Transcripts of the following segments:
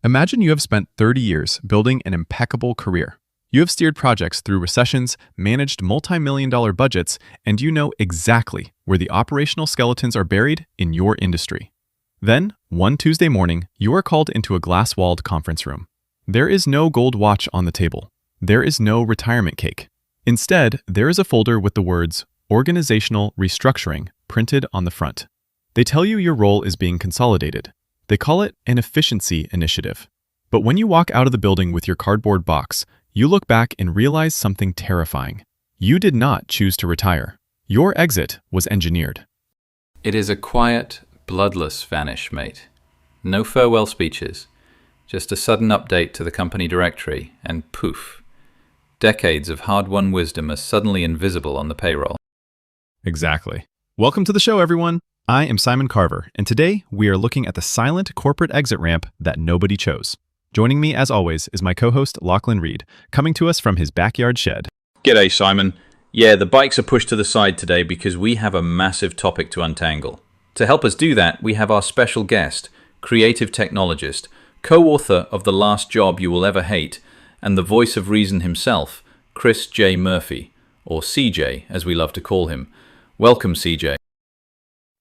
Imagine you have spent 30 years building an impeccable career. You have steered projects through recessions, managed multi-million-dollar budgets, and you know exactly where the operational skeletons are buried in your industry. Then, one Tuesday morning, you are called into a glass-walled conference room. There is no gold watch on the table. There is no retirement cake. Instead, there is a folder with the words "Organizational Restructuring" printed on the front. They tell you your role is being consolidated. They call it an efficiency initiative. But when you walk out of the building with your cardboard box, you look back and realize something terrifying. You did not choose to retire. Your exit was engineered. It is a quiet, bloodless vanish, mate. No farewell speeches. Just a sudden update to the company directory, and poof. Decades of hard-won wisdom are suddenly invisible on the payroll. Exactly. Welcome to the show, everyone. I am Simon Carver, and today we are looking at the silent corporate exit ramp that nobody chose. Joining me, as always, is my co-host Lachlan Reed, coming to us from his backyard shed. G'day, Simon. Yeah, the bikes are pushed to the side today because we have a massive topic to untangle. To help us do that, we have our special guest, creative technologist, co-author of The Last Job You Will Ever Hate, and the voice of reason himself, Chris J. Murphy, or CJ, as we love to call him. Welcome, CJ.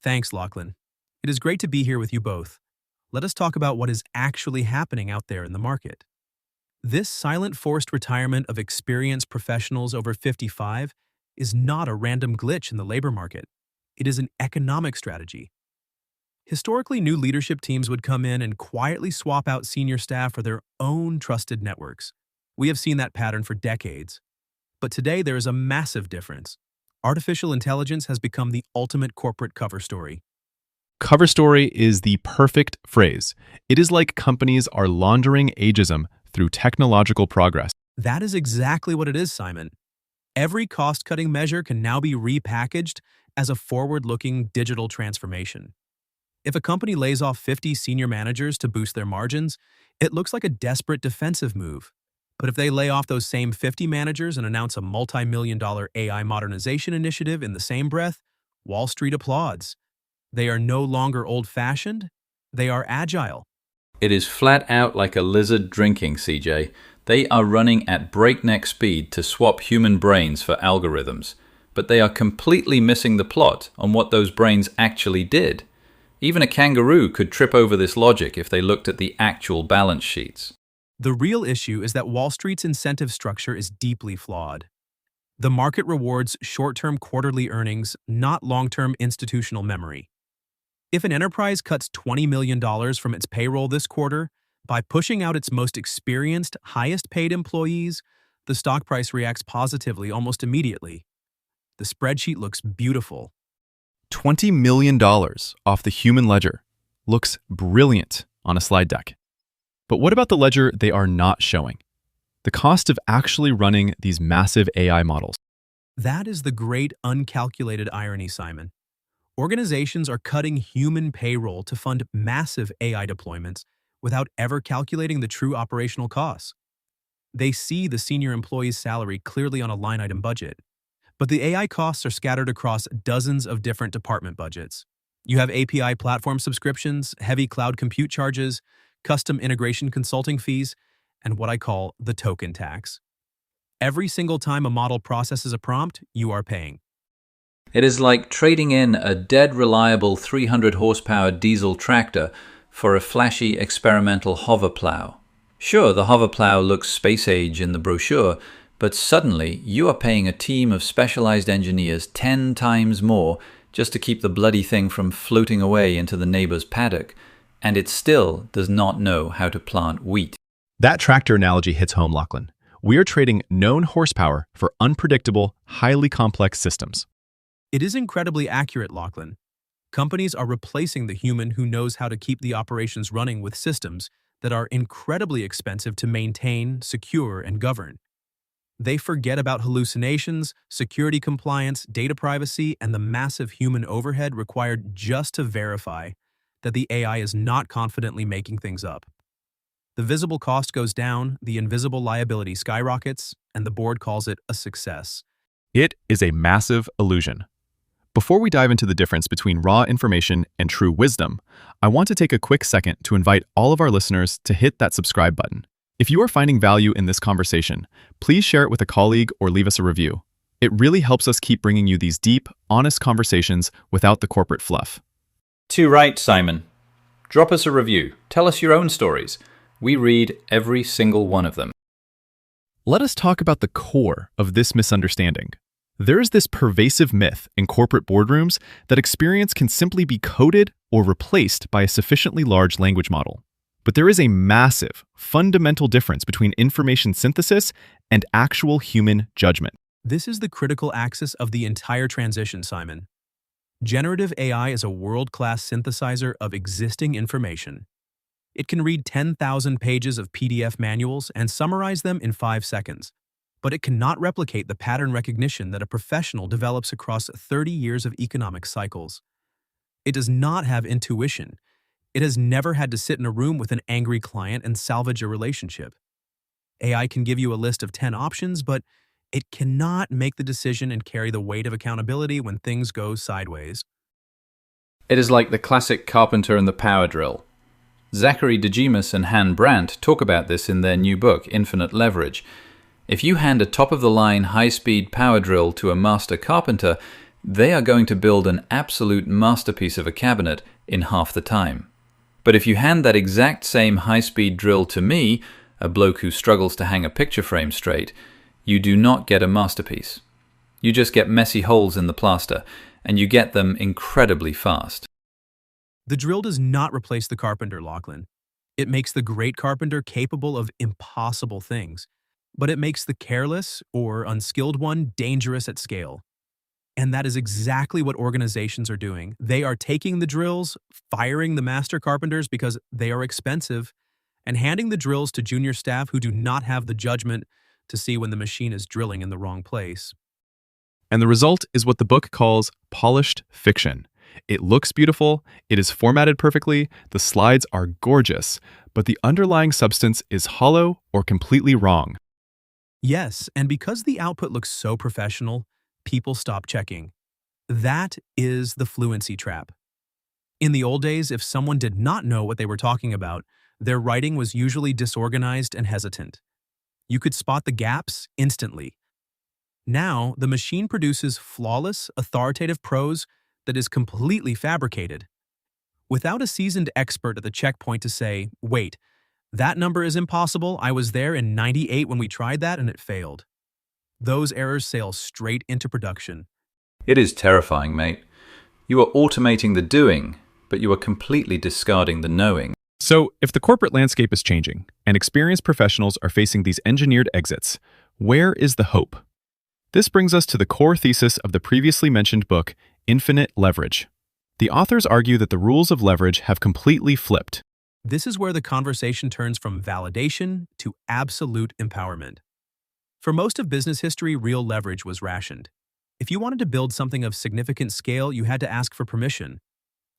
Thanks, Lachlan. It is great to be here with you both. Let us talk about what is actually happening out there in the market. This silent forced retirement of experienced professionals over 55 is not a random glitch in the labor market. It is an economic strategy. Historically, new leadership teams would come in and quietly swap out senior staff for their own trusted networks. We have seen that pattern for decades. But today, there is a massive difference. Artificial intelligence has become the ultimate corporate cover story. Cover story is the perfect phrase. It is like companies are laundering ageism through technological progress. That is exactly what it is, Simon. Every cost-cutting measure can now be repackaged as a forward-looking digital transformation. If a company lays off 50 senior managers to boost their margins, it looks like a desperate defensive move. But if they lay off those same 50 managers and announce a multi-million-dollar AI modernization initiative in the same breath, Wall Street applauds. They are no longer old-fashioned, they are agile. It is flat out like a lizard drinking, CJ. They are running at breakneck speed to swap human brains for algorithms, but they are completely missing the plot on what those brains actually did. Even a kangaroo could trip over this logic if they looked at the actual balance sheets. The real issue is that Wall Street's incentive structure is deeply flawed. The market rewards short-term quarterly earnings, not long-term institutional memory. If an enterprise cuts $20 million from its payroll this quarter, by pushing out its most experienced, highest-paid employees, the stock price reacts positively almost immediately. The spreadsheet looks beautiful. $20 million off the human ledger looks brilliant on a slide deck. But what about the ledger they are not showing? The cost of actually running these massive AI models. That is the great uncalculated irony, Simon. Organizations are cutting human payroll to fund massive AI deployments without ever calculating the true operational costs. They see the senior employee's salary clearly on a line item budget, but the AI costs are scattered across dozens of different department budgets. You have API platform subscriptions, heavy cloud compute charges, custom integration consulting fees, and what I call the token tax. Every single time a model processes a prompt, you are paying. It is like trading in a dead reliable 300 horsepower diesel tractor for a flashy experimental hover plow. Sure, the hover plow looks space age in the brochure, but suddenly you are paying a team of specialized engineers 10 times more just to keep the bloody thing from floating away into the neighbor's paddock, and it still does not know how to plant wheat. That tractor analogy hits home, Lachlan. We are trading known horsepower for unpredictable, highly complex systems. It is incredibly accurate, Lachlan. Companies are replacing the human who knows how to keep the operations running with systems that are incredibly expensive to maintain, secure, and govern. They forget about hallucinations, security compliance, data privacy, and the massive human overhead required just to verify that the AI is not confidently making things up. The visible cost goes down, the invisible liability skyrockets, and the board calls it a success. It is a massive illusion. Before we dive into the difference between raw information and true wisdom, I want to take a quick second to invite all of our listeners to hit that subscribe button. If you are finding value in this conversation, please share it with a colleague or leave us a review. It really helps us keep bringing you these deep, honest conversations without the corporate fluff. Too right, Simon. Drop us a review. Tell us your own stories. We read every single one of them. Let us talk about the core of this misunderstanding. There is this pervasive myth in corporate boardrooms that experience can simply be coded or replaced by a sufficiently large language model. But there is a massive, fundamental difference between information synthesis and actual human judgment. This is the critical axis of the entire transition, Simon. Generative AI is a world-class synthesizer of existing information. It can read 10,000 pages of PDF manuals and summarize them in 5 seconds, but it cannot replicate the pattern recognition that a professional develops across 30 years of economic cycles. It does not have intuition. It has never had to sit in a room with an angry client and salvage a relationship. AI can give you a list of 10 options, but it cannot make the decision and carry the weight of accountability when things go sideways. It is like the classic carpenter and the power drill. Zachary DeGemus and Han Brandt talk about this in their new book, Infinite Leverage. If you hand a top-of-the-line high-speed power drill to a master carpenter, they are going to build an absolute masterpiece of a cabinet in half the time. But if you hand that exact same high-speed drill to me, a bloke who struggles to hang a picture frame straight, you do not get a masterpiece. You just get messy holes in the plaster, and you get them incredibly fast. The drill does not replace the carpenter, Lachlan. It makes the great carpenter capable of impossible things, but it makes the careless or unskilled one dangerous at scale. And that is exactly what organizations are doing. They are taking the drills, firing the master carpenters because they are expensive, and handing the drills to junior staff who do not have the judgment to see when the machine is drilling in the wrong place. And the result is what the book calls polished fiction. It looks beautiful, it is formatted perfectly, the slides are gorgeous, but the underlying substance is hollow or completely wrong. Yes, and because the output looks so professional, people stop checking. That is the fluency trap. In the old days, if someone did not know what they were talking about, their writing was usually disorganized and hesitant. You could spot the gaps instantly. Now, the machine produces flawless, authoritative prose that is completely fabricated. Without a seasoned expert at the checkpoint to say, wait, that number is impossible, I was there in '98 when we tried that and it failed. Those errors sail straight into production. It is terrifying, mate. You are automating the doing, but you are completely discarding the knowing. So, if the corporate landscape is changing and experienced professionals are facing these engineered exits, where is the hope? This brings us to the core thesis of the previously mentioned book, Infinite Leverage. The authors argue that the rules of leverage have completely flipped. This is where the conversation turns from validation to absolute empowerment. For most of business history, real leverage was rationed. If you wanted to build something of significant scale, you had to ask for permission.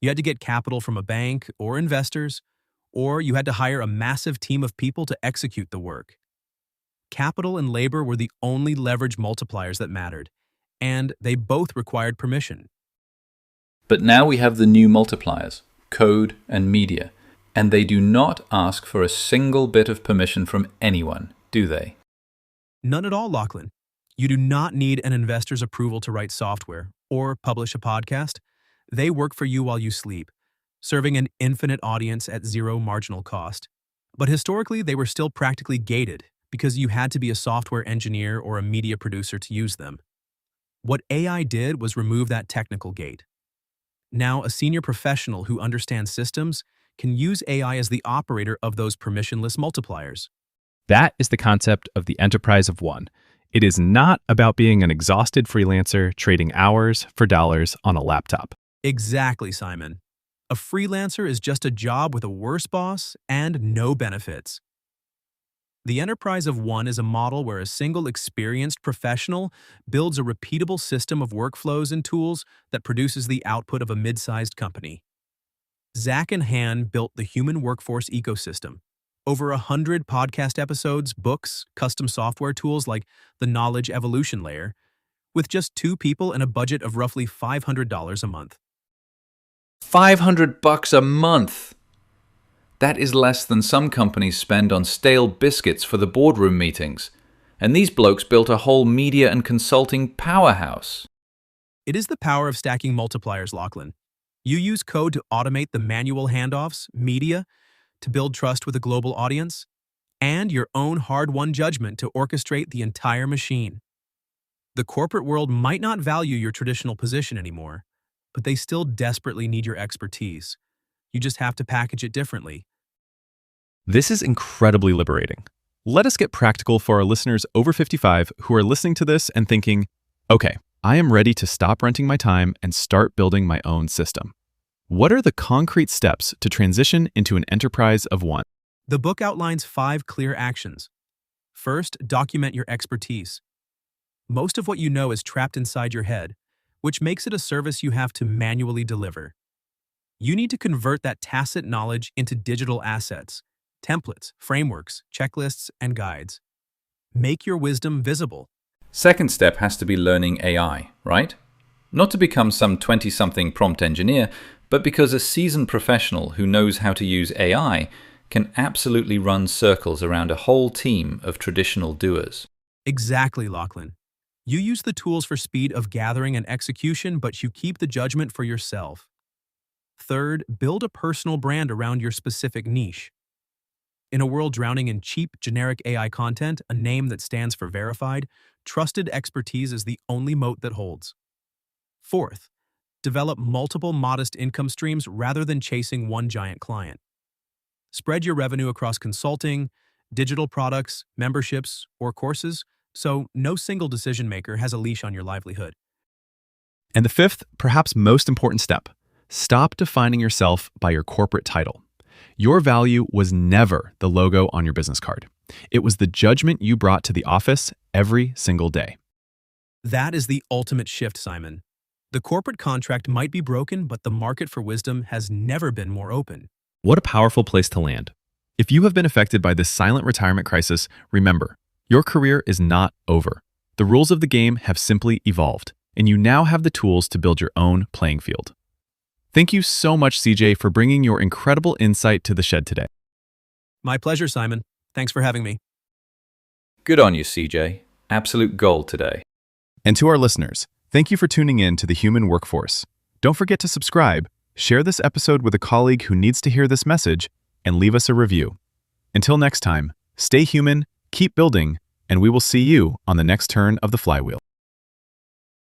You had to get capital from a bank or investors, or you had to hire a massive team of people to execute the work. Capital and labor were the only leverage multipliers that mattered, and they both required permission. But now we have the new multipliers, code and media, and they do not ask for a single bit of permission from anyone, do they? None at all, Lachlan. You do not need an investor's approval to write software or publish a podcast. They work for you while you sleep, serving an infinite audience at zero marginal cost. But historically, they were still practically gated because you had to be a software engineer or a media producer to use them. What AI did was remove that technical gate. Now, a senior professional who understands systems can use AI as the operator of those permissionless multipliers. That is the concept of the enterprise of one. It is not about being an exhausted freelancer trading hours for dollars on a laptop. Exactly, Simon. A freelancer is just a job with a worse boss and no benefits. The enterprise of one is a model where a single experienced professional builds a repeatable system of workflows and tools that produces the output of a mid-sized company. Zach and Han built the human workforce ecosystem. Over 100 podcast episodes, books, custom software tools like the Knowledge Evolution Layer, with just 2 people and a budget of roughly $500 a month. $500 a month! That is less than some companies spend on stale biscuits for the boardroom meetings. And these blokes built a whole media and consulting powerhouse. It is the power of stacking multipliers, Lachlan. You use code to automate the manual handoffs, media, to build trust with a global audience, and your own hard-won judgment to orchestrate the entire machine. The corporate world might not value your traditional position anymore, but they still desperately need your expertise. You just have to package it differently. This is incredibly liberating. Let us get practical for our listeners over 55 who are listening to this and thinking, okay, I am ready to stop renting my time and start building my own system. What are the concrete steps to transition into an enterprise of one? The book outlines 5 clear actions. First, document your expertise. Most of what you know is trapped inside your head, which makes it a service you have to manually deliver. You need to convert that tacit knowledge into digital assets, templates, frameworks, checklists, and guides. Make your wisdom visible. Second step has to be learning AI, right? Not to become some 20-something prompt engineer, but because a seasoned professional who knows how to use AI can absolutely run circles around a whole team of traditional doers. Exactly, Lachlan. You use the tools for speed of gathering and execution, but you keep the judgment for yourself. Third, build a personal brand around your specific niche. In a world drowning in cheap, generic AI content, a name that stands for verified, trusted expertise is the only moat that holds. Fourth, develop multiple modest income streams rather than chasing one giant client. Spread your revenue across consulting, digital products, memberships, or courses, so no single decision maker has a leash on your livelihood. And the fifth, perhaps most important step, stop defining yourself by your corporate title. Your value was never the logo on your business card. It was the judgment you brought to the office every single day. That is the ultimate shift, Simon. The corporate contract might be broken, but the market for wisdom has never been more open. What a powerful place to land. If you have been affected by this silent retirement crisis, remember, your career is not over. The rules of the game have simply evolved, and you now have the tools to build your own playing field. Thank you so much, CJ, for bringing your incredible insight to the shed today. My pleasure, Simon. Thanks for having me. Good on you, CJ. Absolute gold today. And to our listeners, thank you for tuning in to The Human Workforce. Don't forget to subscribe, share this episode with a colleague who needs to hear this message, and leave us a review. Until next time, stay human, keep building, and we will see you on the next turn of the flywheel.